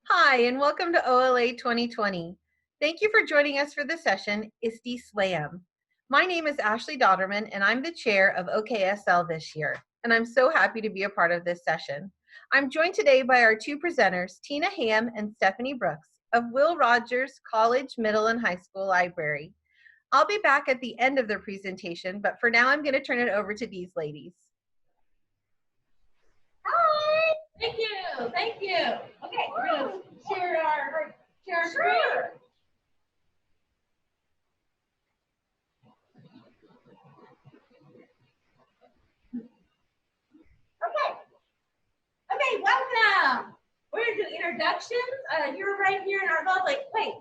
Hi, and welcome to OLA 2020. Thank you for joining us for the session, ISTE Slam. My name is Ashley Dodderman, and I'm the chair of OKSL this year, and I'm so happy to be a part of this session. I'm joined today by our two presenters, Tina Ham and Stephanie Brooks of Will Rogers College, Middle, and High School Library. I'll be back at the end of the presentation, but for now I'm going to turn it over to these ladies. Hi! Thank you, thank you. Okay, we're going to share our screen. Okay, welcome. We're going to do introductions. You're right here in our hub, like, wait,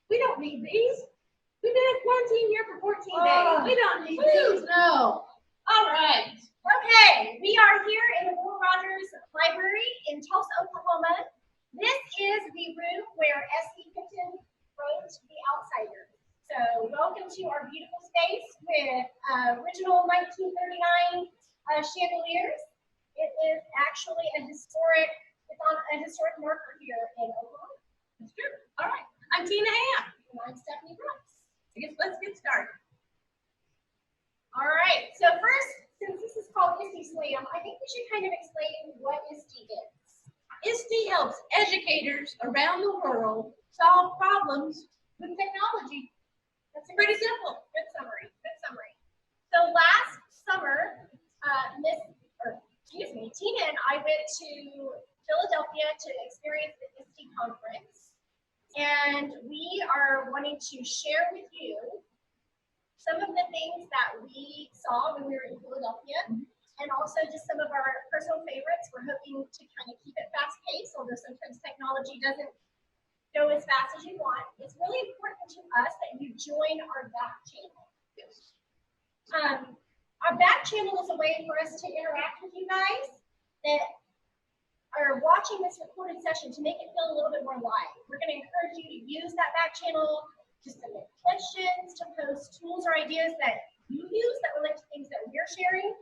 we don't need these. We've been in quarantine here for 14 days. We don't need these. No. All right. Okay, we are here in the Will Rogers Library in Tulsa, Oklahoma. This is the room where S.E. wrote The Outsider. So welcome to our beautiful space with original 1939 chandeliers. It is actually it's on a historic marker here in Oklahoma. That's true. All right. I'm Tina Ham. And I'm Stephanie Brooks. I guess let's get started. All right. So first, since this is called ISTE Slam, I think we should kind of explain what ISTE is. ISTE helps educators around the world solve problems with technology. That's pretty simple. Good summary. Good summary. So last summer, Tina and I went to Philadelphia to experience the ISTE Conference, and we are wanting to share with you some of the things that we saw when we were in Philadelphia, and also just some of our personal favorites. We're hoping to kind of keep it fast-paced, although sometimes technology doesn't go as fast as you want. It's really important to us that you join our back channel. Our back channel is a way for us to interact with you guys that are watching this recorded session to make it feel a little bit more live. We're going to encourage you to use that back channel to submit questions, to post tools or ideas that you use that relate to things that we're sharing,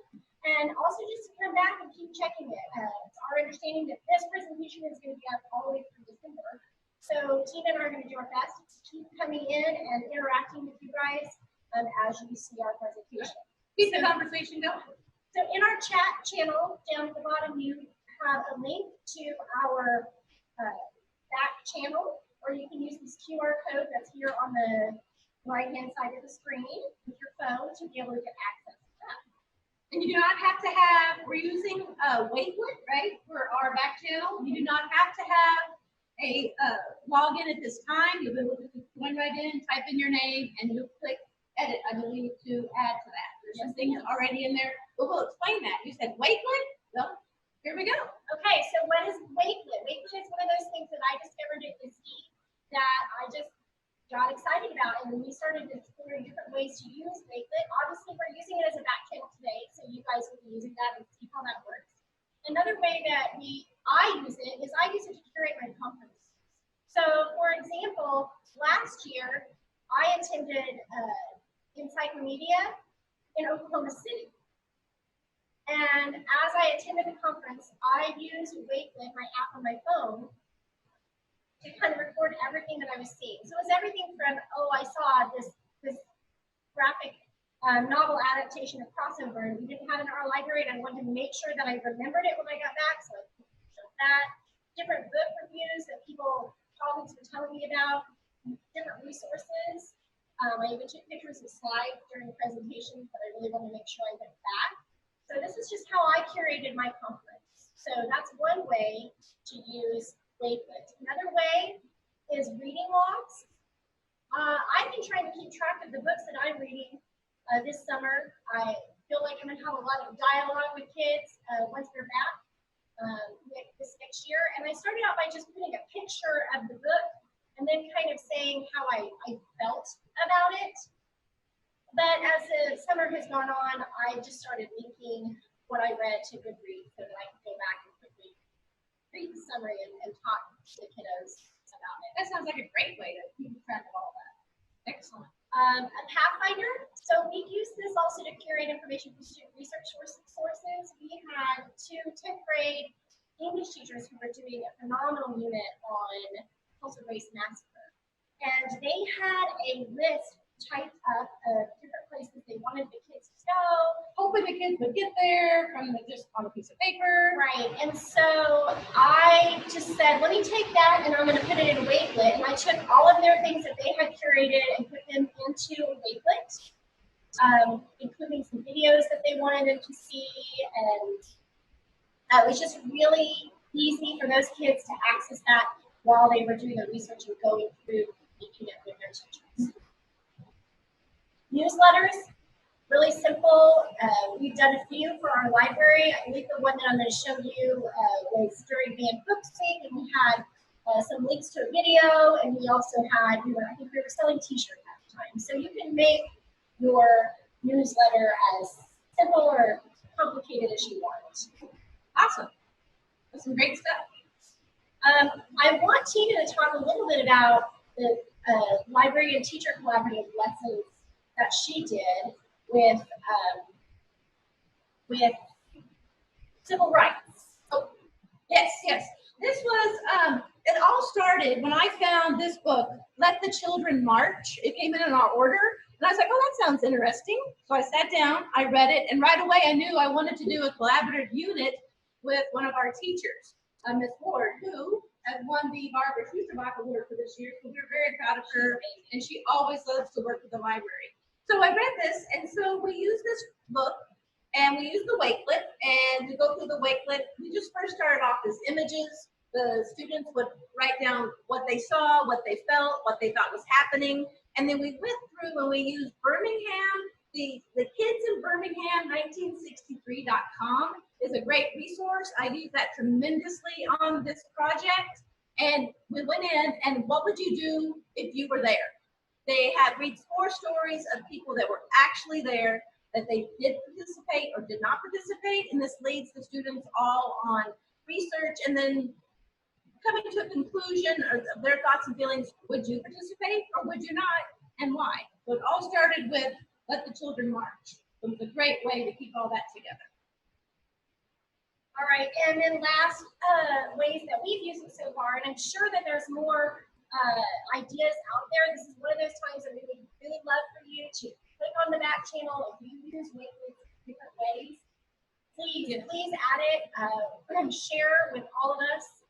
and also just to come back and keep checking it. It's our understanding that this presentation is going to be up all the way through December. So Tina and I are going to do our best to keep coming in and interacting with you guys as you see our presentation. Keep the conversation going. So in our chat channel down at the bottom, you have a link to our back channel, or you can use this QR code that's here on the right-hand side of the screen with your phone to be able to get access to that. And you do not have to have, we're using Wakelet, right, for our back channel. You do not have to have a login at this time. You'll be able to just join right in, type in your name, and you'll click edit, I believe, to add to that. There's some things already in there, but we'll explain that. You said Wakelet? Well, here we go. Okay, so what is Wakelet? Wakelet is one of those things that I discovered at ISTE that I just got excited about, and we started exploring different ways to use Wakelet. Obviously, we're using it as a back channel today, so you guys will be using that and see how that works. Another way that I use it is I use it to curate my conferences. So, for example, last year I attended Encyclomedia in Oklahoma City. And as I attended the conference, I used Wakelet, my app on my phone, to kind of record everything that I was seeing. So it was everything from, oh, I saw this graphic novel adaptation of Crossover, and we didn't have it in our library, and I wanted to make sure that I remembered it when I got back, so I showed that. Different book reviews that colleagues were telling me about, different resources. I even took pictures of slides during presentations, but I really wanted to make sure I went back. So this is just how I curated my conference. So that's one way to use Wakelet. Another way is reading logs. I've been trying to keep track of the books that I'm reading this summer. I feel like I'm going to have a lot of dialogue with kids once they're back this next year. And I started out by just putting a picture of the book and then kind of saying how I felt about it. But as the summer has gone on, I just started linking what I read to Goodreads so that I could go back and quickly read the summary and talk to the kiddos about it. That sounds like a great way to keep track of all that. Excellent. A Pathfinder. So we use this also to curate information from student research sources. We had 2 10th grade English teachers who were doing a phenomenal unit on Tulsa Race Massacre. And they had a list typed up of different places they wanted the kids to go. Hoping the kids would get there from just on a piece of paper. Right, and so I just said, let me take that and I'm going to put it in a Wakelet. And I took all of their things that they had curated and put them into a Wakelet, including some videos that they wanted them to see. And it was just really easy for those kids to access that while they were doing their research and going through making it with their teachers. Newsletters, really simple. We've done a few for our library. I believe the one that I'm going to show you was during Banned Books Week, and we had some links to a video, and we also had, I think we were selling t-shirts at the time. So you can make your newsletter as simple or complicated as you want. Awesome. That's some great stuff. I want Tina to talk a little bit about the library and teacher collaborative lessons that she did with civil rights. Oh, yes. This was, it all started when I found this book, Let the Children March. It came in our order, and I was like, oh, that sounds interesting. So I sat down, I read it, and right away I knew I wanted to do a collaborative unit with one of our teachers, Ms. Ward, who has won the Barbara Schusterbach Award for this year. So we're very proud of her, and she always loves to work with the library. So I read this, and so we used this book, and we used the Wakelet, and to go through the Wakelet, we just first started off as images. The students would write down what they saw, what they felt, what they thought was happening, and then we went through and we used Birmingham, the Kids in Birmingham 1963.com is a great resource. I use that tremendously on this project, and we went in, and what would you do if you were there? They had read 4 stories of people that were actually there, that they did participate or did not participate, and this leads the students all on research and then coming to a conclusion of their thoughts and feelings. Would you participate or would you not, and why? So it all started with Let the Children March. It was a great way to keep all that together. All right, and then last ways that we've used it so far, and I'm sure that there's more ideas out there. This is one of those times that we would really love for you to click on the back channel if you use Wakelet different ways. Please add it, share with all of us.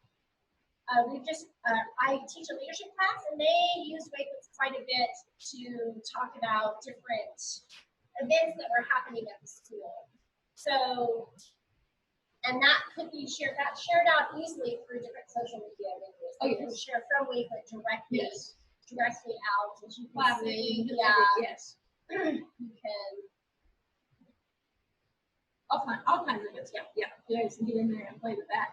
I teach a leadership class, and they use Wakelets quite a bit to talk about different events that were happening at the school. So, and that could be shared out easily through different social media venues. Oh, You yes. can share from Wakelet directly out, as you can Collaborating, see. yes. You can. All kinds of good stuff. Yeah, you guys can get in there and play with that.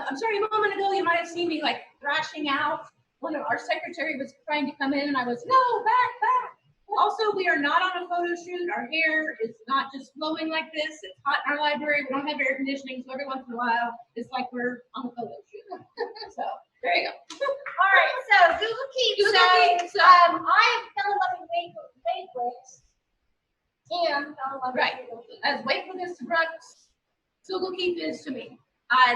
I'm sorry, a moment ago you might have seen me like thrashing out. One of our secretary was trying to come in, and I was, no, back. Also, we are not on a photo shoot. Our hair is not just flowing like this. It's hot in our library. We don't have air conditioning, so every once in a while, it's like we're on a photo shoot. So there you go. All right, so Google Keep. So, I fell in love with Wakelet. And fell in love with Right. Google Keep. As Wakelet is to Brooks, Google Keep is to me.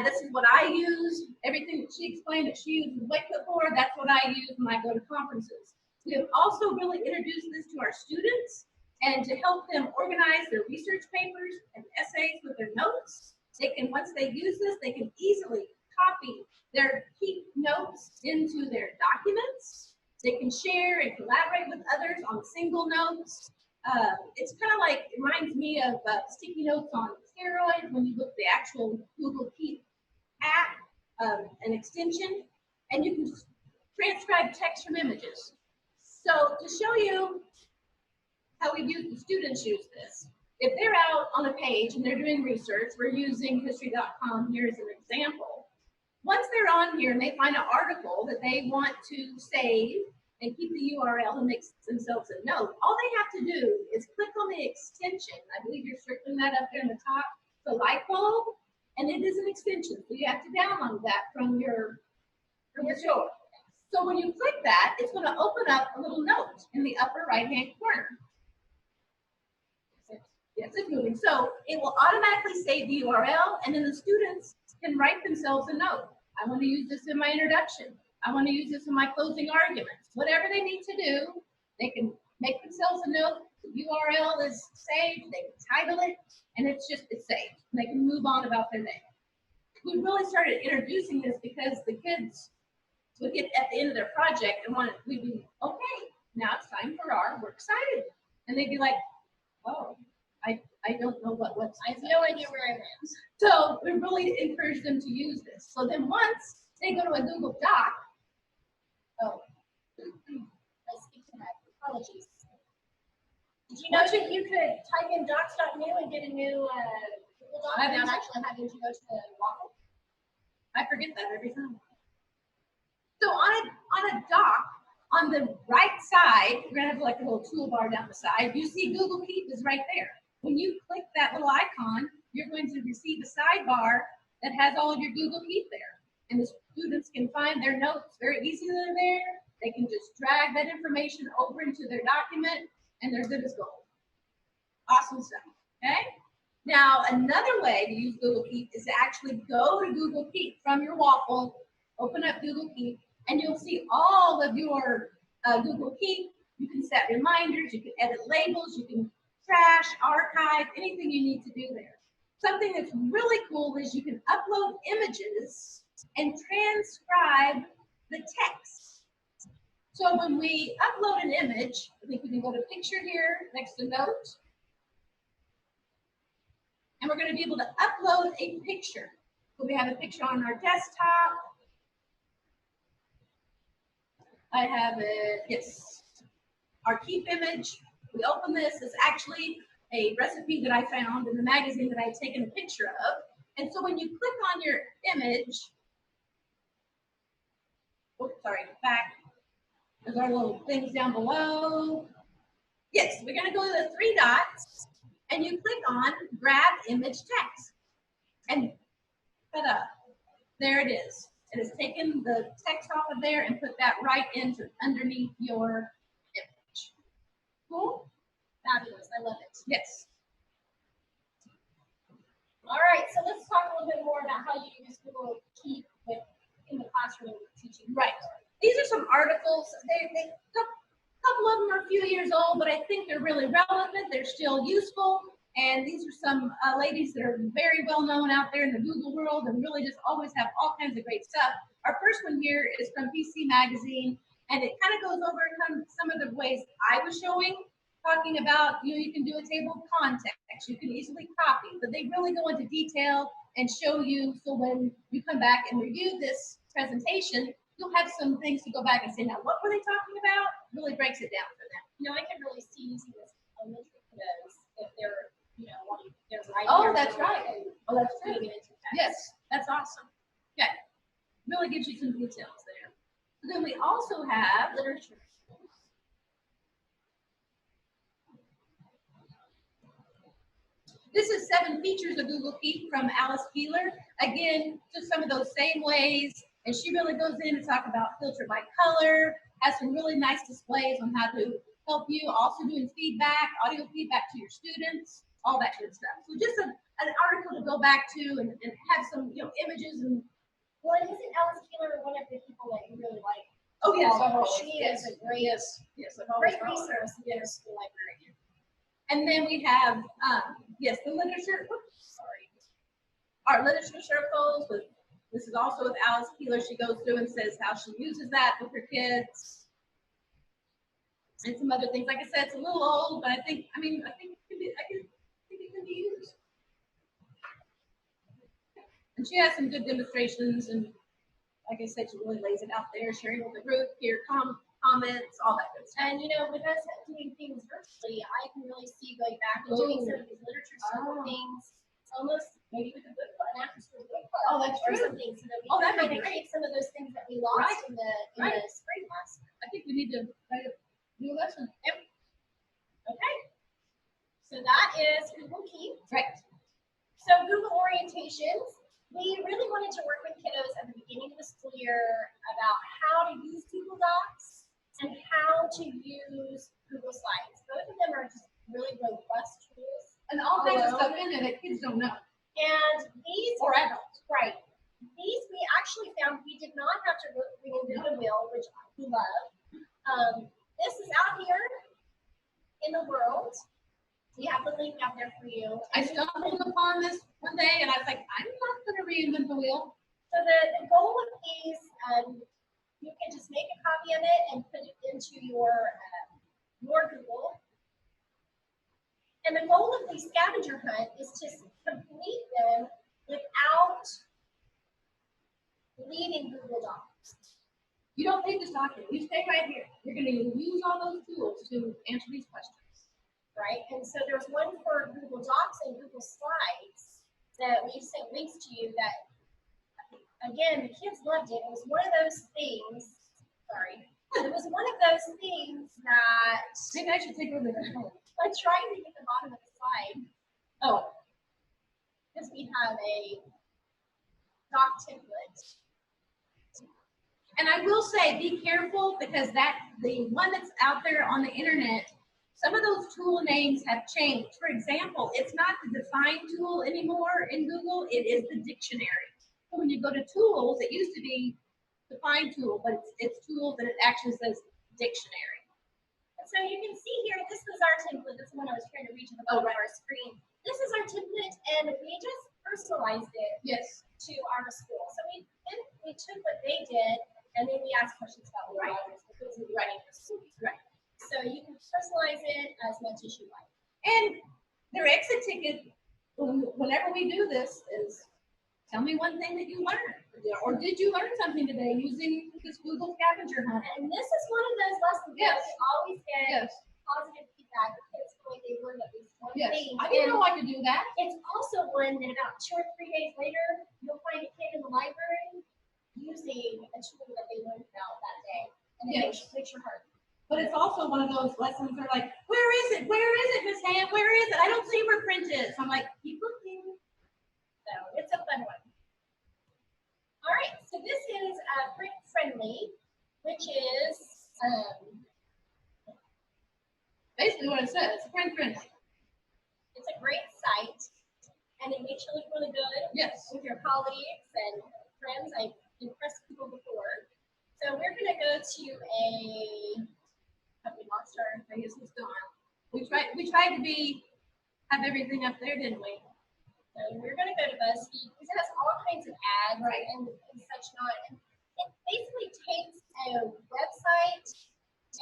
This is what I use. Everything that she explained that she uses Wakelet for, that's what I use when I go to conferences. We have also really introduced this to our students, and to help them organize their research papers and essays with their notes. They can, once they use this, they can easily copy their key notes into their documents. They can share and collaborate with others on single notes. It's kind of like, it reminds me of sticky notes on steroids when you look at the actual Google Keep app, an extension, and you can just transcribe text from images. So to show you how we use, the students use this, if they're out on a page and they're doing research, we're using history.com here as an example. Once they're on here and they find an article that they want to save and keep the URL and make themselves a note, all they have to do is click on the extension. I believe you're circling that up there in the top, the light bulb, and it is an extension. So you have to download that from your store. So when you click that, it's going to open up a little note in the upper right-hand corner. Yes, it's moving. So it will automatically save the URL, and then the students can write themselves a note. I want to use this in my introduction. I want to use this in my closing arguments. Whatever they need to do, they can make themselves a note. The URL is saved. They can title it, and it's saved. And they can move on about their day. We really started introducing this because the kids would get at the end of their project and we'd be, okay, now it's time for we're excited. And they'd be like, oh, I don't know what website. I have no idea where I went. So we really encourage them to use this. So then once they go to a Google Doc, I skipped ahead. Apologies. Did you know that you could type in docs.new and get a new Google Doc without actually having to go to the Waffle? I forget that every time. So on a doc, on the right side, you're gonna have like a little toolbar down the side. You see Google Keep is right there. When you click that little icon, you're going to receive a sidebar that has all of your Google Keep there. And the students can find their notes very easily there. They can just drag that information over into their document and they're good as gold. Awesome stuff, okay? Now, another way to use Google Keep is to actually go to Google Keep from your Waffle, open up Google Keep, and you'll see all of your Google Keep. You can set reminders, you can edit labels, you can trash, archive, anything you need to do there. Something that's really cool is you can upload images and transcribe the text. So when we upload an image, I think we can go to picture here next to note. And we're going to be able to upload a picture. So we have a picture on our desktop. I have it, yes, our Keep image. We open this. It's actually a recipe that I found in the magazine that I had taken a picture of. And so when you click on your image, oops, sorry, back. There's our little things down below. Yes, we're going to go to the three dots, and you click on Grab Image Text. And ta-da, there it is. It has taken the text off of there and put that right into underneath your image. Cool? Fabulous. I love it. Yes. All right, so let's talk a little bit more about how you use Google Keep in the classroom teaching. Right. These are some articles. A couple of them are a few years old, but I think they're really relevant. They're still useful. And these are some ladies that are very well known out there in the Google world and really just always have all kinds of great stuff. Our first one here is from PC Magazine, and it kind of goes over some of the ways I was showing, talking about, you can do a table of contents, you can easily copy, but they really go into detail and show you, so when you come back and review this presentation, you'll have some things to go back and say, now what were they talking about? Really breaks it down for them. You know, I can really see using this elementary kiddos if they're, wanting their writing. Oh, that's right. Oh, that's true. Yes, that's awesome. Okay. Really gives you some details there. So then we also have literature. This is 7 features of Google Keep from Alice Keeler. Again, just some of those same ways. And she really goes in to talk about filter by color, has some really nice displays on how to help you, also doing feedback, audio feedback to your students, all that good stuff. So just an article to go back to and have some images. And well, and isn't Alice Keeler one of the people that you really like? Oh yes, she is a great, great resource to get a school librarian. And then we have yes, the literature. Oops, sorry, our literature circles. This is also with Alice Keeler. She goes through and says how she uses that with her kids. And some other things. Like I said, it's a little old, but I think it can be used. And she has some good demonstrations, and like I said, she really lays it out there, sharing with the group, hear comments, all that good stuff. And with us doing things virtually, I can really see going back and doing some of these literature circle things, almost maybe with a book club, an after school book club. Oh, that's true. Or something, so that we Oh, can that'd kind be of great. keep some of those things that we lost in the spring last year. I think we need to write a new lesson. Yep. Okay. So that is Google Keep. Right. So Google orientations, we really wanted to work with kiddos at the beginning of the school year about how to use Google Docs and how to use Google Slides. Both of them are just really robust tools. And all kinds of stuff in there that kids don't know. And these Or adults. Right. actually found we did not have to reinvent the wheel, which we love. This is out here in the world. We have the link out there for you. I stumbled upon this one day and I was like, I'm not going to reinvent the wheel. So the goal of these, you can just make a copy of it and put it into your Google. And the goal of the scavenger hunt is to complete them without leaving Google Docs. You don't leave this document. You stay right here. You're going to use all those tools to answer these questions. Right? And so there's one for Google Docs and Google Slides that we sent links to you that, again, the kids loved it. It was one of those things, it was one of those things that, Maybe I should take over the phone. I'm trying to get the bottom of the slide. Oh, because we have a doc template. And I will say, be careful because the one that's out there on the internet, some of those tool names have changed. For example, it's not the define tool anymore in Google, it is the dictionary. So when you go to tools, it used to be define tool, but it's tools that it actually says dictionary. And so you can see here, this is our template. This is the one I was trying to reach at the bottom of our screen. This is our template, and we just personalized it to our school. So we took what they did, and then we asked questions about what because we're writing for schools. Right. So you can personalize it as much as you like. And their exit ticket, whenever we do this, is tell me one thing that you learned. Or did you learn something today using this Google scavenger hunt? And this is one of those lessons that we always get positive feedback. Kids feel like they learned at least one thing. I didn't know I could do that. It's also one that about 2 or 3 days later, you'll find a kid in the library using a tool that they learned about that day. And it makes your heart. But it's also one of those lessons that are like, where is it? Where is it, Miss Ham? Where is it? I don't see where print is. I'm like, keep looking. So it's a fun one. All right, so this is print friendly, which is basically what it says, print friendly. It's a great site, and it makes you look really good with your colleagues and friends. I've impressed people before. So we're going to go to we lost our, I guess it's gone. We tried to have everything up there, didn't we? So we're going to go to BuzzFeed because it has all kinds of ads and such not. And it basically takes a website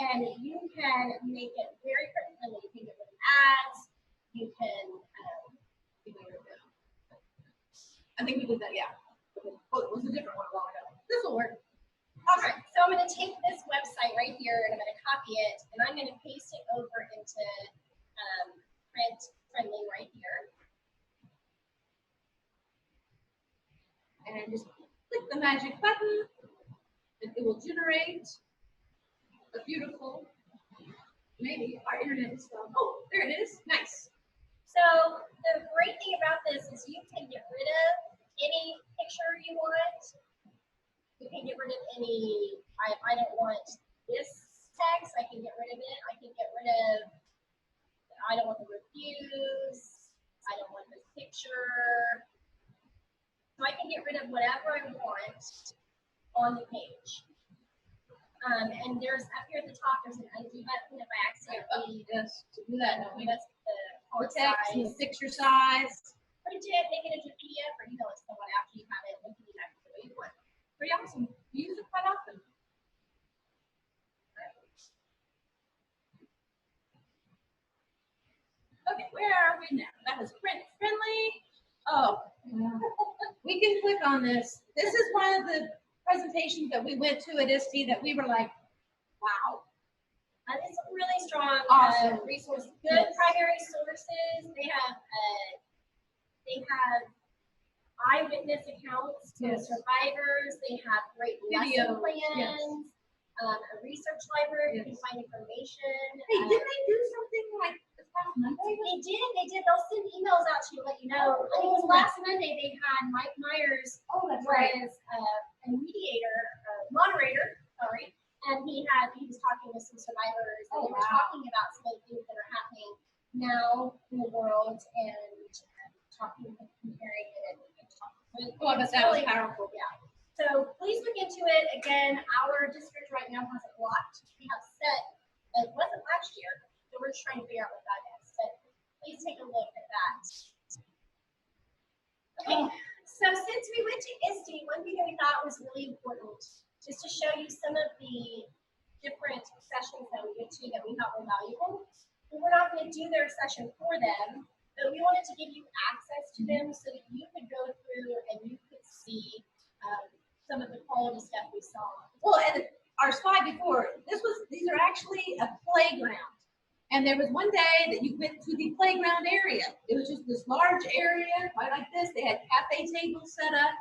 and you can make it very friendly. You can get rid of ads. You can. I think we did that. Yeah. Oh, it was a different one a while ago. This will work. All right. So I'm going to take this website right here and I'm going to copy it and I'm going to paste it over into print friendly right here. And just click the magic button, and it will generate a beautiful, maybe our internet is slow. Oh, there it is. Nice. So the great thing about this is you can get rid of any picture you want. You can get rid of any, I don't want this text, I can get rid of it. I can get rid of, I don't want the reviews, I don't want this picture. So I can get rid of whatever I want on the page. And there's up here at the top, there's an undo button if I accidentally do that. No, that's the text and the picture size. Print it, make it into a PDF, or email it to someone after you have it, and you can do that the way you want. Pretty awesome. You use it quite often. Okay, where are we now? That was print friendly. Oh, we can click on this. This is one of the presentations that we went to at ISTE that we were like, wow. It's a really strong resource. Good primary sources. They have eyewitness accounts from survivors. They have great lesson plans. A research library. You can find information. Hey, didn't they do something like this past Monday? They did. They'll send emails out to you to let you know. I think it was last Monday. They had Mike Myers, that's a moderator, sorry, and he was talking with some survivors, and they were talking about some of the things that are happening now in the world, and talking, comparing it, and talking. Oh, but that was powerful. Yeah. So So please look into it. Again, our district right now has it blocked. We have set, it wasn't last year, so we're just trying to figure out what that is. But please take a look at that. Okay, so since we went to ISTE, one thing that we thought was really important is to show you some of the different sessions that we went to that we thought were valuable. We're not going to do their session for them, but we wanted to give you access to them so that you could go through and you could see some of the quality stuff we saw. Well, and our slide before, these are actually a playground. And there was one day that you went to the playground area. It was just this large area, right like this. They had cafe tables set up.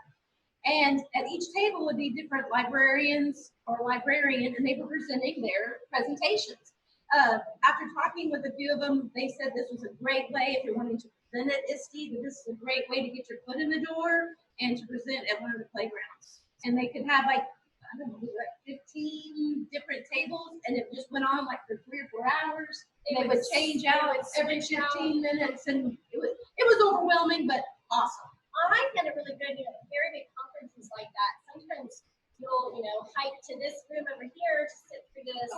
And at each table would be different librarians or librarian, and they were presenting their presentations. After talking with a few of them, they said this was a great way if you're wanting to present at ISTE, that this is a great way to get your foot in the door and to present at one of the playgrounds. And they could have like, I don't know, like 15 different tables, and it just went on like for 3 or 4 hours. And they would change out every 15 minutes, and it was overwhelming, but awesome. I found it really good. Very big conferences like that. Sometimes you'll, hike to this room over here to sit through this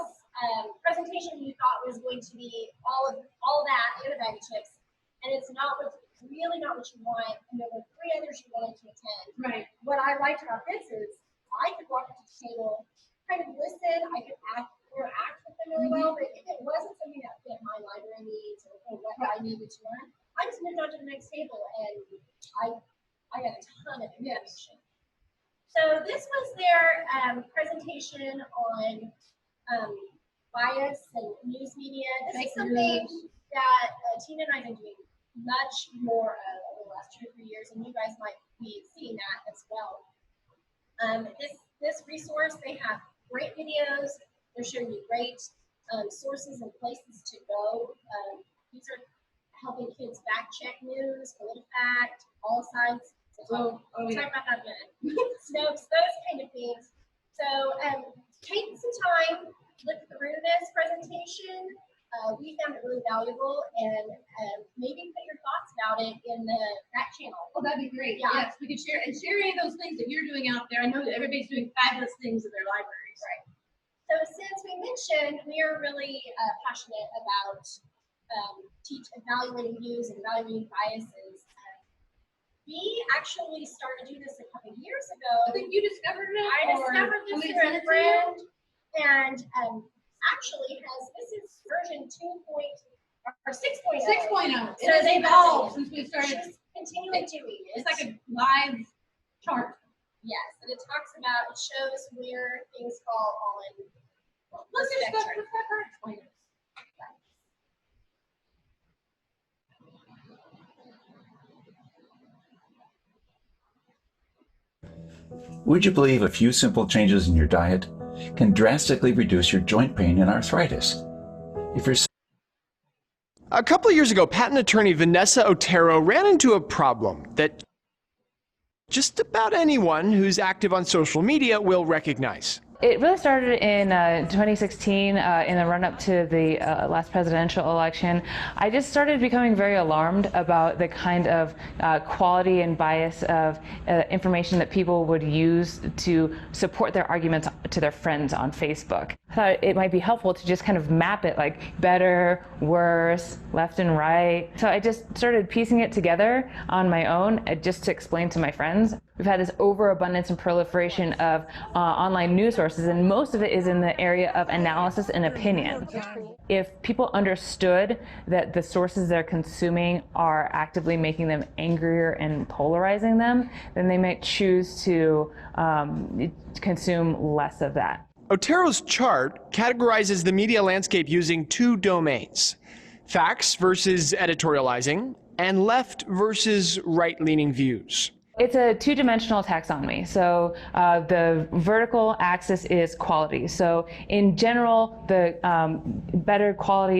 presentation you thought was going to be all that and a bag of chips, and it's really not what you want. And there were 3 others you wanted to attend. Right. What I liked about this is I could walk up to the table, kind of listen. I could interact with them really well. But if it wasn't something that fit my library needs or what I needed to learn, I just moved on to the next table, and I got a ton of information. So this was their presentation on bias and news media. This is something that Tina and I have been doing much more of over the last 2 or 3 years, and you guys might be seeing that as well. This resource, they have great videos. They're showing you great sources and places to go. These are helping kids fact check news, PolitiFact, all sides. We'll talk about that in a minute. Snopes, those kind of things. So take some time, look through this presentation. We found it really valuable, and maybe put your thoughts about it in the back channel. Oh, that'd be great. Yeah. Yes, we could share any of those things that you're doing out there. I know that everybody's doing fabulous things in their libraries. Right. So since we mentioned we are really passionate about evaluating news and evaluating biases, we actually started doing this a couple of years ago. I think you discovered it. I discovered this through a friend, and actually this is version 2.0 or 6.0. 6.0. So they've evolved since we started. She's continually doing it. It's like a live chart. Yes, and it shows where things fall on. Let's just let her explain it. Would you believe a few simple changes in your diet can drastically reduce your joint pain and arthritis? If you're A couple of years ago, patent attorney Vanessa Otero ran into a problem that just about anyone who's active on social media will recognize. It really started in 2016 in the run-up to the last presidential election. I just started becoming very alarmed about the kind of quality and bias of information that people would use to support their arguments to their friends on Facebook. I thought it might be helpful to just kind of map it like better, worse, left and right. So I just started piecing it together on my own just to explain to my friends. We've had this overabundance and proliferation of online news sources, and most of it is in the area of analysis and opinion. If people understood that the sources they're consuming are actively making them angrier and polarizing them, then they might choose to consume less of that. Otero's chart categorizes the media landscape using 2 domains: facts versus editorializing, and left versus right-leaning views. It's a 2-dimensional taxonomy. So the vertical axis is quality. So in general, the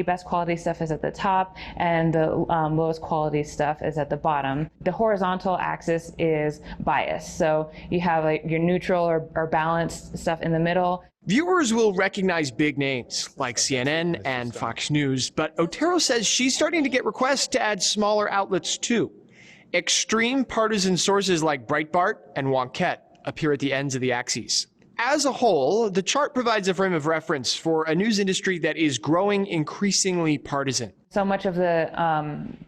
best quality stuff is at the top, and the lowest quality stuff is at the bottom. The horizontal axis is bias. So you have like your neutral or balanced stuff in the middle. Viewers will recognize big names like CNN and Fox News, but Otero says she's starting to get requests to add smaller outlets too. Extreme partisan sources like Breitbart and Wonkette appear at the ends of the axes. As a whole, the chart provides a frame of reference for a news industry that is growing increasingly partisan. So much of the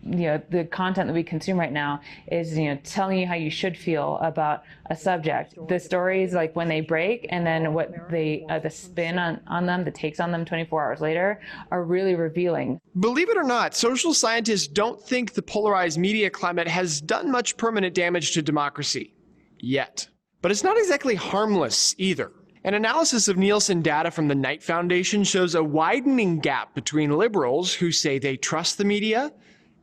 the content that we consume right now is telling you how you should feel about a subject. The stories, like when they break, and then what the spin on them, the takes on them 24 hours later, are really revealing. Believe it or not, social scientists don't think the polarized media climate has done much permanent damage to democracy yet. But it's not exactly harmless either. An analysis of Nielsen data from the Knight Foundation shows a widening gap between liberals who say they trust the media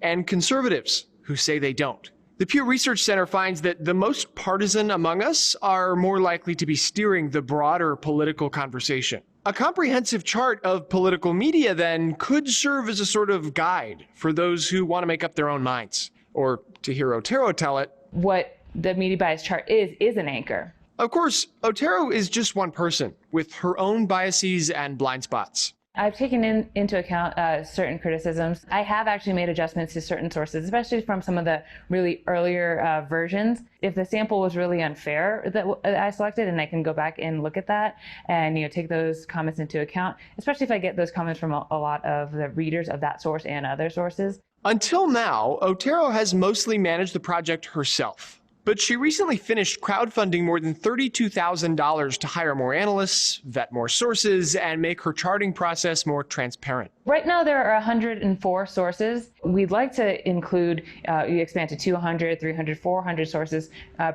and conservatives who say they don't. The Pew Research Center finds that the most partisan among us are more likely to be steering the broader political conversation. A comprehensive chart of political media, then, could serve as a sort of guide for those who want to make up their own minds. Or, to hear Otero tell it, what the media bias chart is an anchor. Of course, Otero is just one person with her own biases and blind spots. I've taken into account certain criticisms. I have actually made adjustments to certain sources, especially from some of the really earlier versions. If the sample was really unfair that I selected, and I can go back and look at that and take those comments into account, especially if I get those comments from a lot of the readers of that source and other sources. Until now, Otero has mostly managed the project herself. But she recently finished crowdfunding more than $32,000 to hire more analysts, vet more sources, and make her charting process more transparent. Right now, there are 104 sources. We'd like to include, expand to 200, 300, 400 sources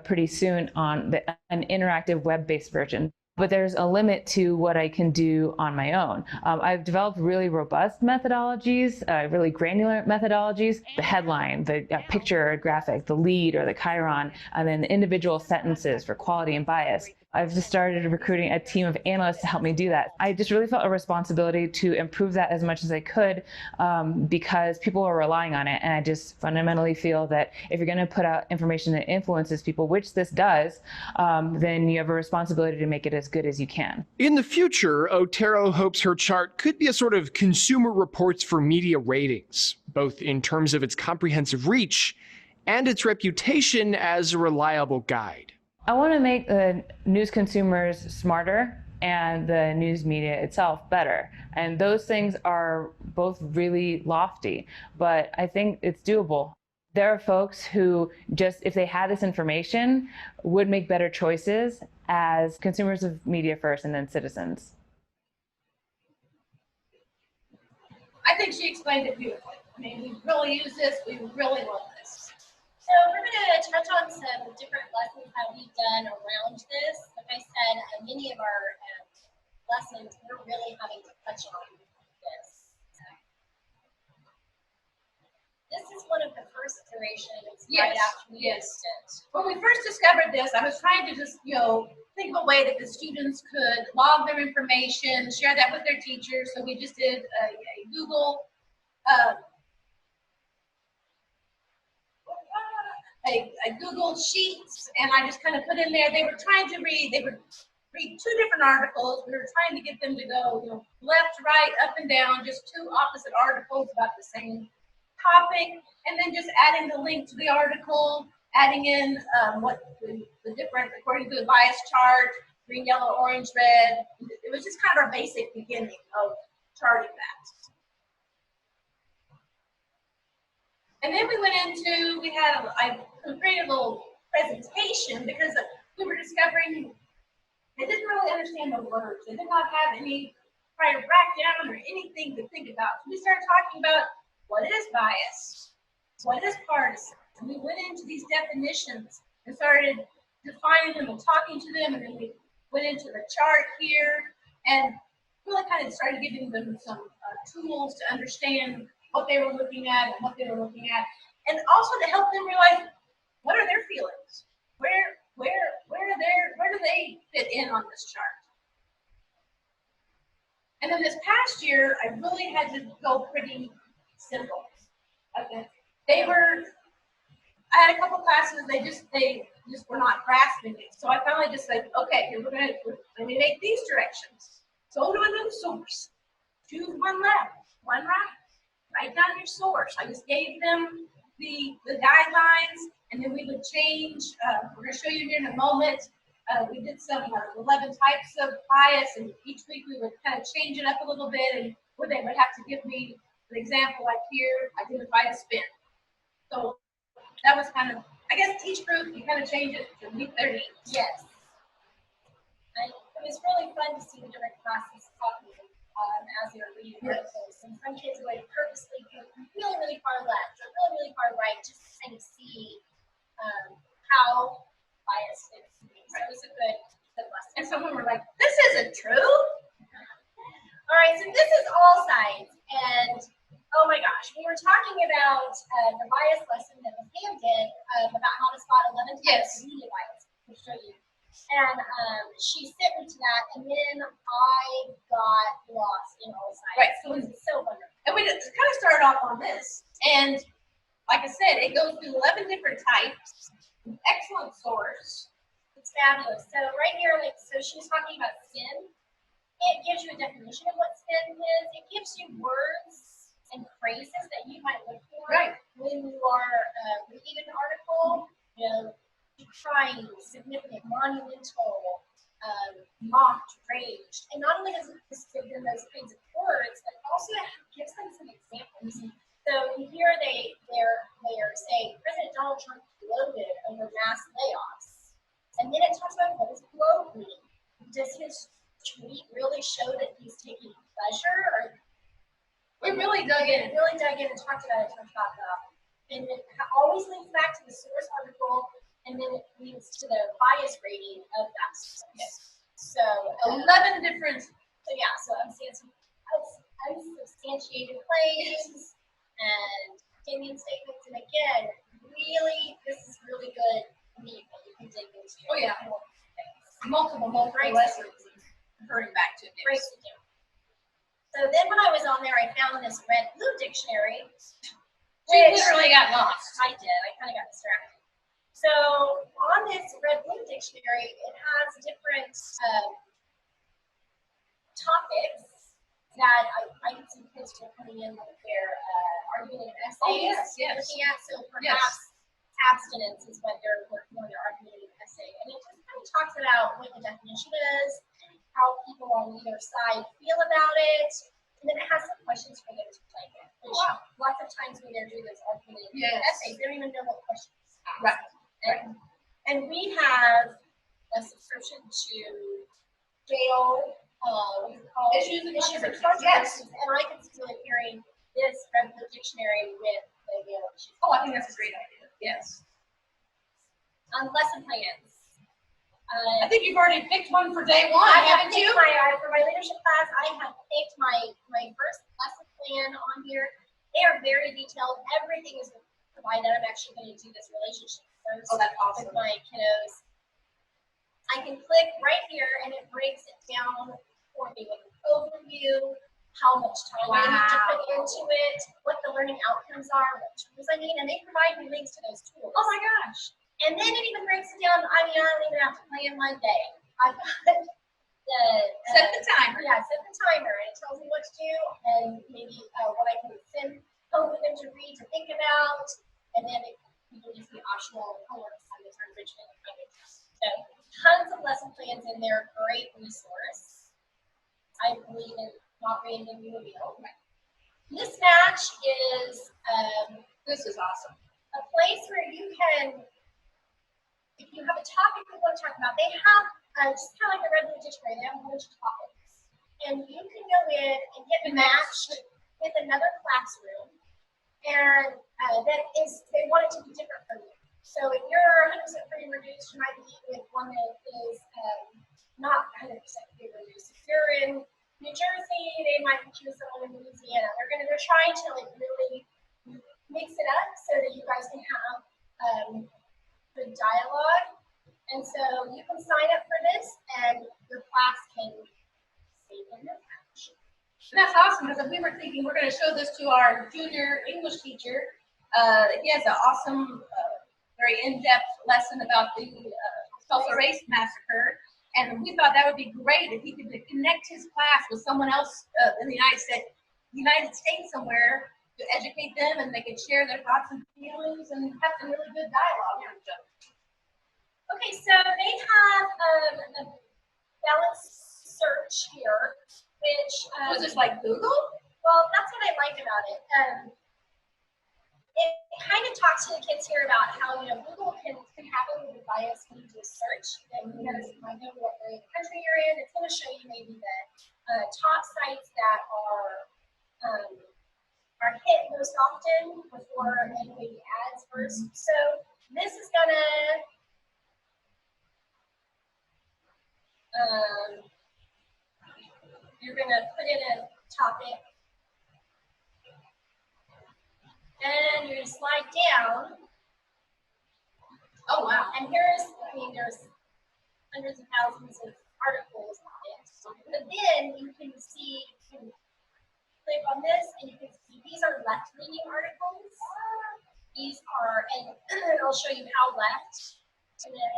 pretty soon on an interactive web-based version. But there's a limit to what I can do on my own. I've developed really robust methodologies, really granular methodologies, the headline, the picture or graphic, the lead or the chyron, and then the individual sentences for quality and bias. I've just started recruiting a team of analysts to help me do that. I just really felt a responsibility to improve that as much as I could because people are relying on it. And I just fundamentally feel that if you're going to put out information that influences people, which this does, then you have a responsibility to make it as good as you can. In the future, Otero hopes her chart could be a sort of Consumer Reports for media ratings, both in terms of its comprehensive reach and its reputation as a reliable guide. I want to make the news consumers smarter and the news media itself better. And those things are both really lofty, but I think it's doable. There are folks who just, if they had this information, would make better choices as consumers of media first and then citizens. I think she explained it beautifully. I mean, we really use this, we really love this. So we're going to touch on some different lessons that we've done around this. Like I said, many of our lessons, we're really having to touch on this. This is one of the first iterations right after we used it. When we first discovered this, I was trying to just, think of a way that the students could log their information, share that with their teachers. So we just did a Google Google Sheets, and I just kind of put in there, they would read two different articles. We were trying to get them to go left, right, up and down, just two opposite articles about the same topic, and then just adding the link to the article, adding in what the different, according to the bias chart, green, yellow, orange, red. It was just kind of our basic beginning of charting that. And then we went into, I created a little presentation because we were discovering they didn't really understand the words. They did not have any prior background or anything to think about. So we started talking about what is bias, what is partisan. And we went into these definitions and started defining them and talking to them. And then we went into the chart here and really kind of started giving them some tools to understand what they were looking at and what they were looking at, and also to help them realize what are their feelings, where do they fit in on this chart. And then this past year, I really had to go pretty simple. Okay, I had a couple classes, they just were not grasping it. So I finally just said, okay, we're gonna make these directions. So go to another source, choose one left, one right. Write down your source. I just gave them the guidelines, and then we would change. We're going to show you here in a moment We did some 11 types of bias, and each week we would kind of change it up a little bit, and where they would have to give me an example, like here, identify a spin. So that was kind of, I guess, each group you kind of change it to meet their needs. Yes. And it was really fun to see the different classes talking as they were reading articles. And some kids would purposely go really, really far left or really, really far right just to kind of see how biased it can be. So it was a good lesson. And some of them were like, this isn't true. All right, so this is all sides. And oh my gosh, we were talking about the bias lesson that Pam did about how to spot 11 types of media bias. I'll show you. And she sent me to that, and then I got lost in all sides. Right. So it was so wonderful. And we just kind of started off on this. And like I said, it goes through 11 different types. Excellent source. It's fabulous. So right here, like, so she was talking about spin. It gives you a definition of what spin is. It gives you words and phrases that you might look for when you are reading an article. You know, decrying, significant, monumental, mocked, raged. And not only does it give them those kinds of words, but also gives them some examples. So here they're saying President Donald Trump gloated over mass layoffs. And then it talks about what does gloat mean? Does his tweet really show that he's taking pleasure? Or We really dug in. Really dug in and talked about that. And it always links back to the source article, and then it leads to the bias rating of that source. Yes. So 11 different. So yeah, so unsubstantiated claims and opinion statements, and again, really, this is really good meat that you can dig into. Oh yeah. Multiple lessons. Referring back to it. Breaks it down. So then when I was on there, I found this red blue dictionary. She literally got lost. I did. I kind of got distracted. So on this red blue dictionary, it has different topics that I can see kids still coming in with their argumentative essays. Looking at. So perhaps abstinence is what they're working on their argumentative essay. And it just kind of talks about what the definition is, how people on either side feel about it, and then it has some questions for them to play with. Which lots of times when they're doing those argumentative essays, they don't even know what questions to ask. Right. And we have a subscription to Gale, Issues and Controversies. And I consider hearing this Red Blue Dictionary with the Gale issues. Oh, I think that's a great idea. Yes. Lesson plans. I think you've already picked one for day one, haven't you? For my leadership class, I have picked my first lesson plan on here. They are very detailed. Everything is provided. I'm actually going to do this relationship first that's awesome. with my kiddos. I can click right here and it breaks it down for me with an overview, how much time I need to put into it, what the learning outcomes are, what tools I need, and they provide me links to those tools. Oh my gosh. And then it even breaks it down. I mean, I don't even have to plan my day. I've got set the timer. Yeah, set the timer, and it tells me what to do, and maybe what I can send home with them to read, to think about, and then it can just be optional homework assignments or enrichment. So tons of lesson plans in there. Great resource. I believe in not reinventing the wheel. Mismatch is This is awesome. a place where you can, if you have a topic you want to talk about, they have, just kind of like the Red Blue Dictionary, they have a bunch of topics. And you can go in and get matched with another classroom, and they want it to be different from you. So if you're 100% free and reduced, you might be with one that is not 100% free and reduced. If you're in New Jersey, they might be with someone in Louisiana. They're trying to like really mix it up so that you guys can have good dialogue. And so you can sign up for this, and your class can save in your match. That's awesome, because we were thinking we're going to show this to our junior English teacher. He has an awesome, very in-depth lesson about the Tulsa Race Massacre. And we thought that would be great if he could connect his class with someone else in the United States somewhere to educate them, and they could share their thoughts and feelings and have some really good dialogue with each other. Okay, so they have which Was this like Google? well, that's what I liked about it. It kind of talks to the kids here about how, Google can have a little bit of bias when you do a search. And because you might know what area of the country you're in, it's going to show you maybe the top sites that are hit most often before maybe ads first. So this is going to you're going to put in a topic. Then you're going to slide down. Oh, wow. And there's hundreds of thousands of articles on it. But then you can click on this and you can see these are left-leaning articles. These are, and I'll show you how left. And then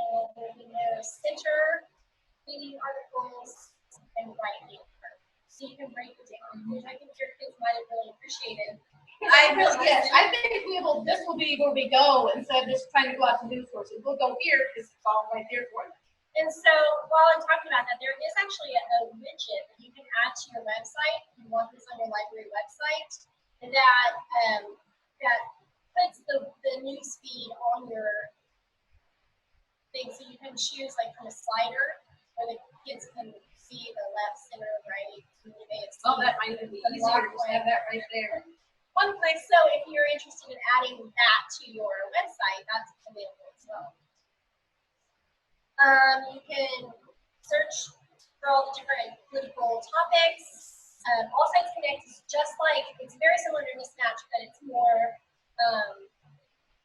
there's center-leaning articles and right-leaning articles. So you can break it down, which I think your kids might have really appreciated. Yes, I think this will be where we go instead of just trying to go out to news sources. We'll go here because it's all right there for them. And so while I'm talking about that, there is actually a widget that you can add to your website. If you want this on your library website, that puts the news feed on your thing. So you can choose like from a slider where the kids can see the left, center, right. That might even be easier to have that right there. One place, so if you're interested in adding that to your website, that's available as well. You can search for all the different political topics. All Sites Connect is just like, it's very similar to Mismatch, but it's more,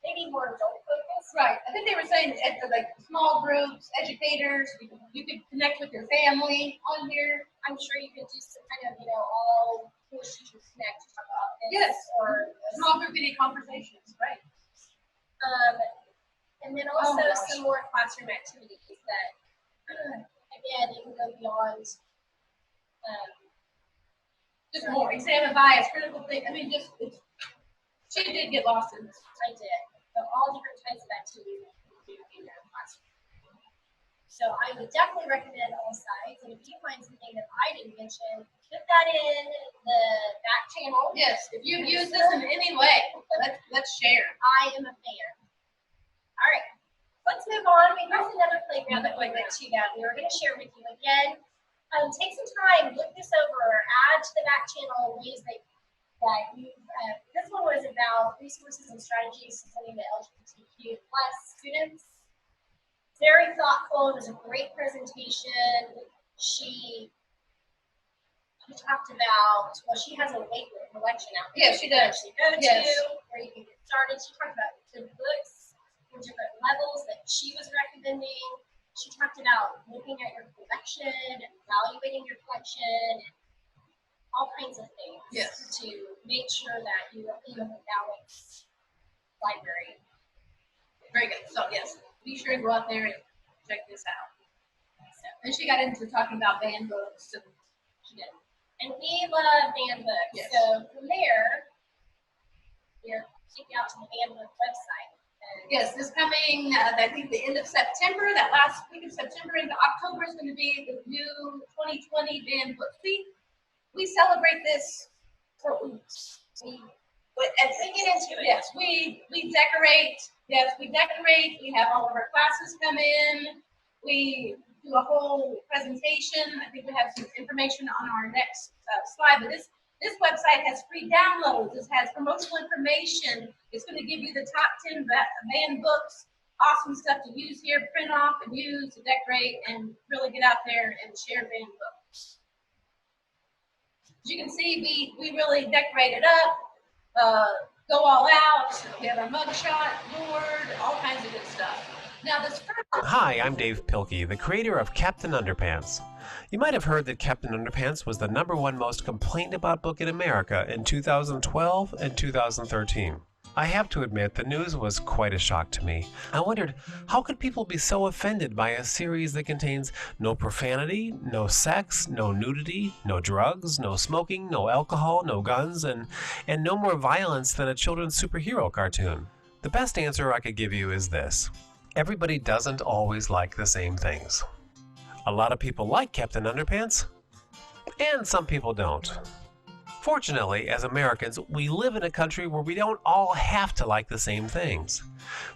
maybe more adult focused. Right. I think they were saying like small groups, educators, you could connect with your family on here. I'm sure you could do some kind of, all English teachers connect to talk about this. Yes. Or small group video conversations, right. And then also some more classroom activities that, again, it can go beyond. Just more exam and bias, critical think. I mean, she did get lost in this. I did. So all different types of activities that you can do in your classroom. So I would definitely recommend All Sides. And if you find something that I didn't mention, put that in the back channel. Yes, if you use this in any way, let's share. I am a fan. All right, let's move on. Here's another playground that we went to that we were going to share with you again. Take some time, look this over, add to the back channel ways that you. This one was about resources and strategies supporting the LGBTQ+ students. Very thoughtful. It was a great presentation. She talked about, she has a wait list collection out there. Yeah, she does. She go to where you can get started. She talked about the books for different levels that she was recommending. She talked about looking at your collection and evaluating your collection and all kinds of things to make sure that you are in a balanced library. Very good. So yes, be sure to go out there and check this out. And she got into talking about banned books. And she did. And we love banned books. Yes. So from there, we're taking out to the banned book website. Yes, this coming, I think the end of September, that last week of September into October is going to be the new 2020 banned book week. We celebrate this for weeks. We get into it. Yes, we decorate. Yes, we decorate. We have all of our classes come in. We do a whole presentation. I think we have some information on our next slide. But this website has free downloads. This has promotional information. It's going to give you the top 10 banned books. Awesome stuff to use here, print off and use to decorate and really get out there and share banned books. As you can see, we really decorate it up, go all out. We have our mugshot board, all kinds of good stuff. Now this first. Hi, I'm Dave Pilkey, the creator of Captain Underpants. You might have heard that Captain Underpants was the #1 most complained about book in America in 2012 and 2013. I have to admit, the news was quite a shock to me. I wondered, how could people be so offended by a series that contains no profanity, no sex, no nudity, no drugs, no smoking, no alcohol, no guns, and no more violence than a children's superhero cartoon? The best answer I could give you is this. Everybody doesn't always like the same things. A lot of people like Captain Underpants, And some people don't. Fortunately, as Americans, we live in a country where we don't all have to like the same things.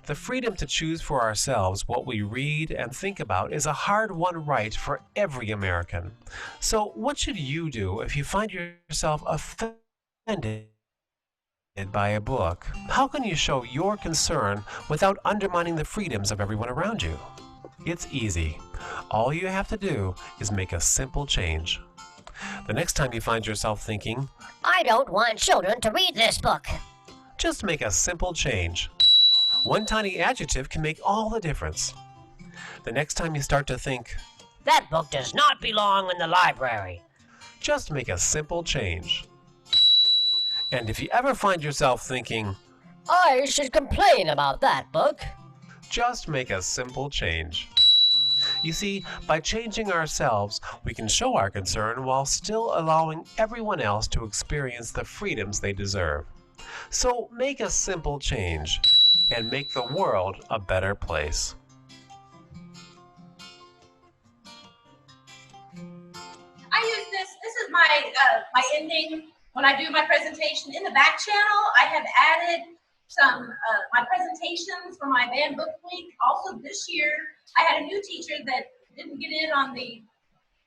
The freedom to choose for ourselves what we read and think about is a hard-won right for every American. So what should you do if you find yourself offended by a book? How can you show your concern without undermining the freedoms of everyone around you? It's easy. All you have to do is make a simple change. The next time you find yourself thinking, I don't want children to read this book, just make a simple change. One tiny adjective can make all the difference. The next time you start to think, that book does not belong in the library, just make a simple change. And if you ever find yourself thinking, I should complain about that book, just make a simple change. You see, by changing ourselves, we can show our concern while still allowing everyone else to experience the freedoms they deserve. So make a simple change and make the world a better place. I use this is my ending when I do my presentation. In the back channel, I have added some my presentations for my band book week. Also this year, I had a new teacher that didn't get in on the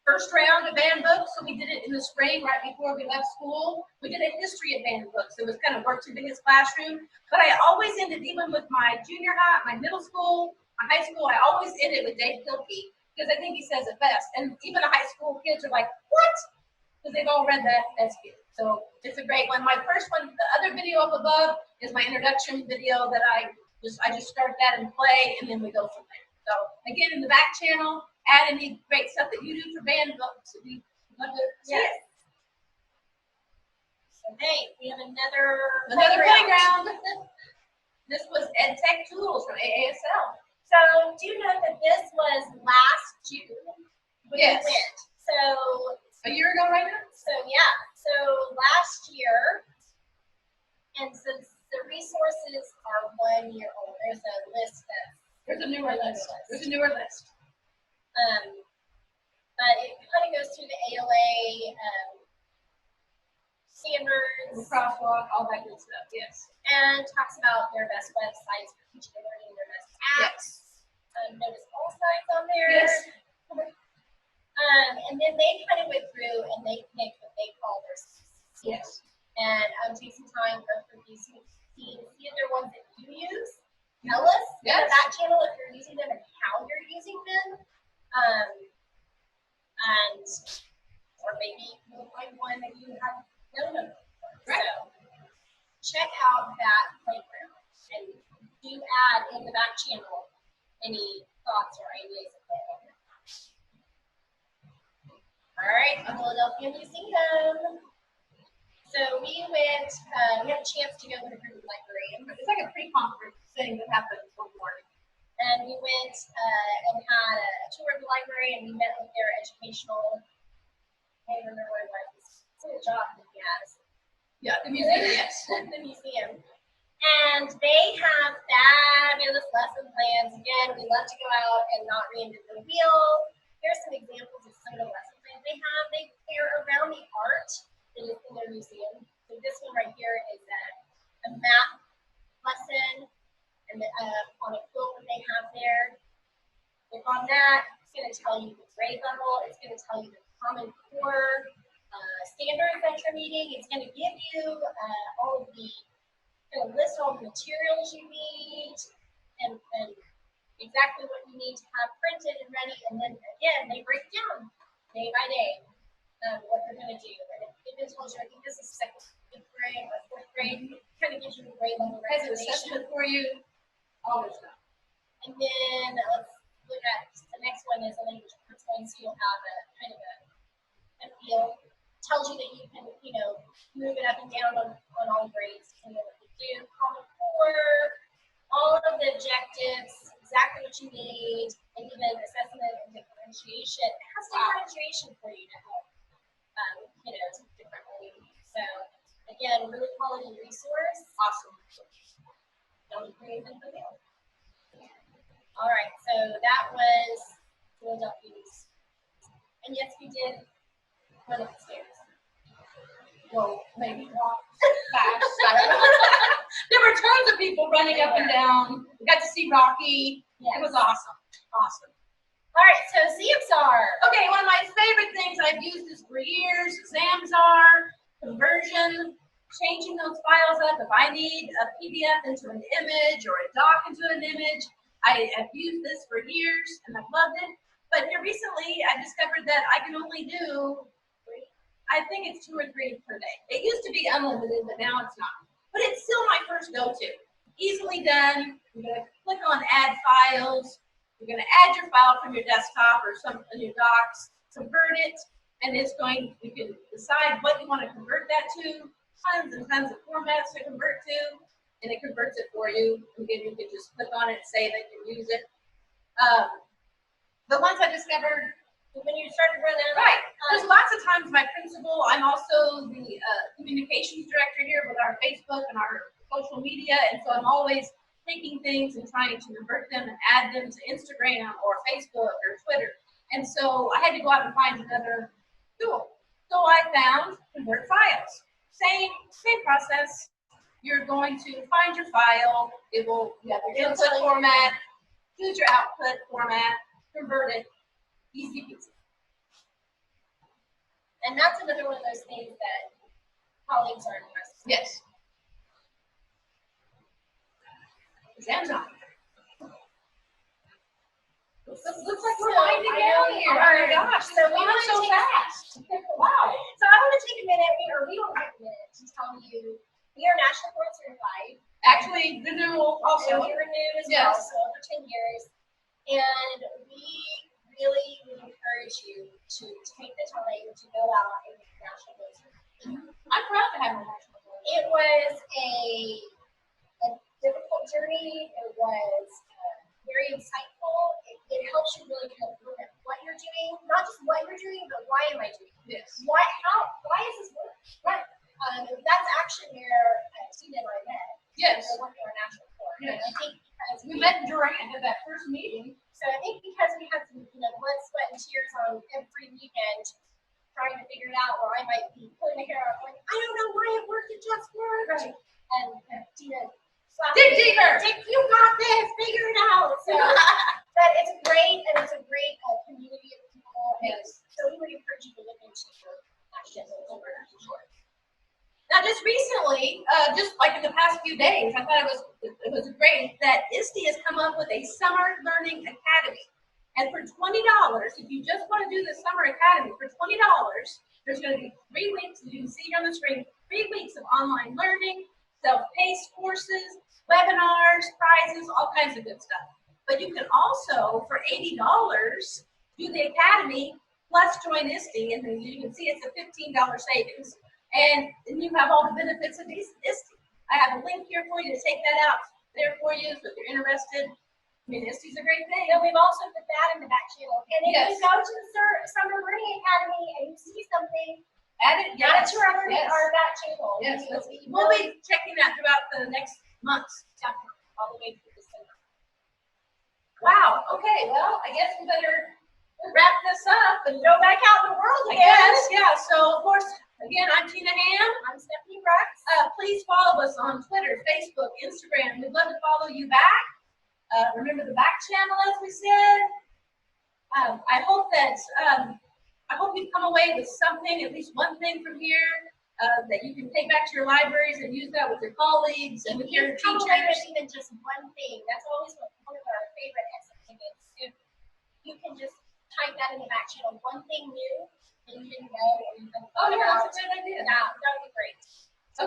first round of band books, so we did it in the spring right before we left school. We did a history of band books. It was kind of worked into his classroom, but I always ended, even with my junior high, my middle school, my high school, I always ended with Dave Pilkey, because I think he says it best. And even the high school kids are like, what? Because they've all read that as kids. So it's a great one. My first one, the other video up above is my introduction video that I just start that and play, and then we go from there. So again, in the back channel, add any great stuff that you do for band books. We love to see it. Okay, we have another playground. This was EdTech Tools from AASL. So do you know that this was last June when we Yes. went? So A year ago right now? So yeah, so last year, and since the resources are 1 year old, there's a list There's a newer list. There's a newer list. but it kind of goes through the ALA standards Crosswalk, all that good stuff, yes. and talks about their best websites for teaching and learning, their best apps. Notice all sites on there. Yes. And then they kind of went through and they picked what they call their CCs. Yes. And take some time for these CCs, see if they're ones that you use. Tell us in Yes. that channel if you're using them and how you're using them. And or maybe you'll find one that you have known of. Right. So check out that playground and do add in the back channel any thoughts or ideas of that. All right, Philadelphia Museum. So we went, we had a chance to go with a group of librarians. It's like a pre-conference thing that happens one morning. And we went and had a tour of the library, and we met with their educational, I don't remember what it was. It's a job that he has. Yeah, the museum, yes. The museum. And they have fabulous lesson plans. Again, we love to go out and not reinvent the wheel. Here's some examples of some of the lesson plans they have. They're around the art that is in their museum. So this one right here is a math lesson and on a quilt that they have there. Click on that. It's going to tell you the grade level. It's going to tell you the Common Core standards that you're meeting. It's going to give you all of the, going to list all the materials you need and exactly what you need to have printed and ready. And then again, they break down day by day what they're going to do. And it even tells you, I think this is second grade or fourth grade, kind of gives you a grade level Has an recommendation. assessment for you, all this stuff. And then let's look at the next one is a language arts one, so you'll have a kind of a feel. Tells you that you can, move it up and down on all grades, what you do. Common Core, all of the objectives, exactly what you need, and even assessment and differentiation. It has differentiation for you to help, differently. So again, really quality resource. Awesome. Don't reinvent the wheel. All right, so that was Philadelphia. And yes, we did run up the go maybe walk fast. I don't know. There were tons of people running up and down. We got to see Rocky. Yes. It was awesome. Awesome. All right, so CXR. Okay, one of my favorite things I've used this for years, Examzar, conversion, changing those files up. If I need a PDF into an image or a doc into an image, I have used this for years and I've loved it. But here recently, I discovered that I can only do, I think it's 2 or 3 per day. It used to be unlimited, but now it's not. But it's still my first go-to. Easily done. You're going to click on Add Files. You're going to add your file from your desktop or some of your docs, convert it, and it's going, you can decide what you want to convert that to, tons and tons of formats to convert to, and it converts it for you. Again, you can just click on it, save it, and use it. The ones I discovered When you started running, right. There's lots of times my principal, I'm also the communications director here with our Facebook and our social media, and so I'm always taking things and trying to convert them and add them to Instagram or Facebook or Twitter. And so I had to go out and find another tool. So I found Convert Files. Same process. You're going to find your file. It will, you have your input format, choose your output format, convert it. Easy peasy. and that's another one of those things that colleagues are impressed with. Yes. Exams on. Looks like we're winding down here. Oh my gosh, So we we want went so fast. Wow. So I want to take a minute, we don't have a minute to tell you, we are National Board Certified. Actually, renewal also. So we renewed as Yes. well, so over 10 years. And we really would encourage you to take the time to go out and get National Board Certified. I'm proud to have a national board. It was a difficult journey. It was very insightful. It helps you really kind of look at what you're doing, not just what you're doing, but why am I doing it? Yes. Why is this work? Right. That's actually where Tina and I met. Yes. We're working on national board. Yes. And I think because We met during that first meeting. so I think because we had some, blood, sweat, and tears on every weekend trying to figure it out, or I might be pulling my hair out like, I don't know why it worked, it just worked. Right. And Tina slapped Dig me. deeper. You got this, figure it out. So, but it's great, and it's a great community of people. Yes. So we would encourage you to look into national board. Now, just recently, just like in the past few days, I thought it was great that ISTE has come up with a summer learning academy. And for $20, if you just want to do the summer academy, for $20, there's going to be 3 weeks, as you can see here on the screen, 3 weeks of online learning, self-paced courses, webinars, prizes, all kinds of good stuff. But you can also, for $80, do the academy plus join ISTE, and then you can see it's a $15 savings. And then you have all the benefits of ISTE. I have a link here for you to take that out there for you, so if you're interested. I mean, ISTE's a great thing. And we've also put that in the back channel. And if Yes. you go to the Summer Learning Academy and you see something, Add it, add it yes. to our back channel. Yes, We we'll really be checking that throughout the next months. definitely all the way through December. Wow, okay, well, I guess we better wrap this up and Go back out in the world I again. guess, yeah, so of course, again, I'm Tina Ham. I'm Stephanie Brooks. Please follow us on Twitter, Facebook, Instagram. We'd love to follow you back. Remember the back channel, as we said. I hope you've come away with something, at least one thing from here, that you can take back to your libraries and use that with your colleagues and with your Come away with teachers. even just one thing. That's always one of our favorite exhibits. If you can just type that in the back channel, one thing new that you didn't know or you've been Oh, thinking yeah, about. that's a great idea. Yeah, that would be great.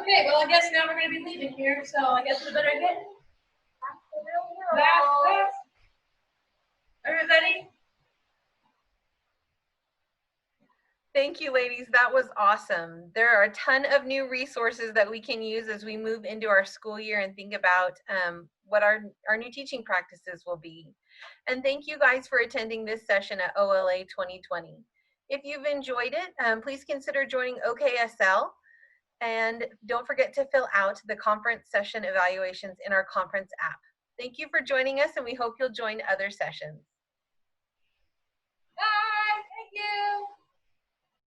Okay, well, I guess now we're going to be leaving here, so I guess we better get That's the real world. back. Everybody? Thank you, ladies. That was awesome. There are a ton of new resources that we can use as we move into our school year and think about what our new teaching practices will be. And thank you guys for attending this session at OLA 2020. If you've enjoyed it, please consider joining OKSL. And don't forget to fill out the conference session evaluations in our conference app. Thank you for joining us, and we hope you'll join other sessions.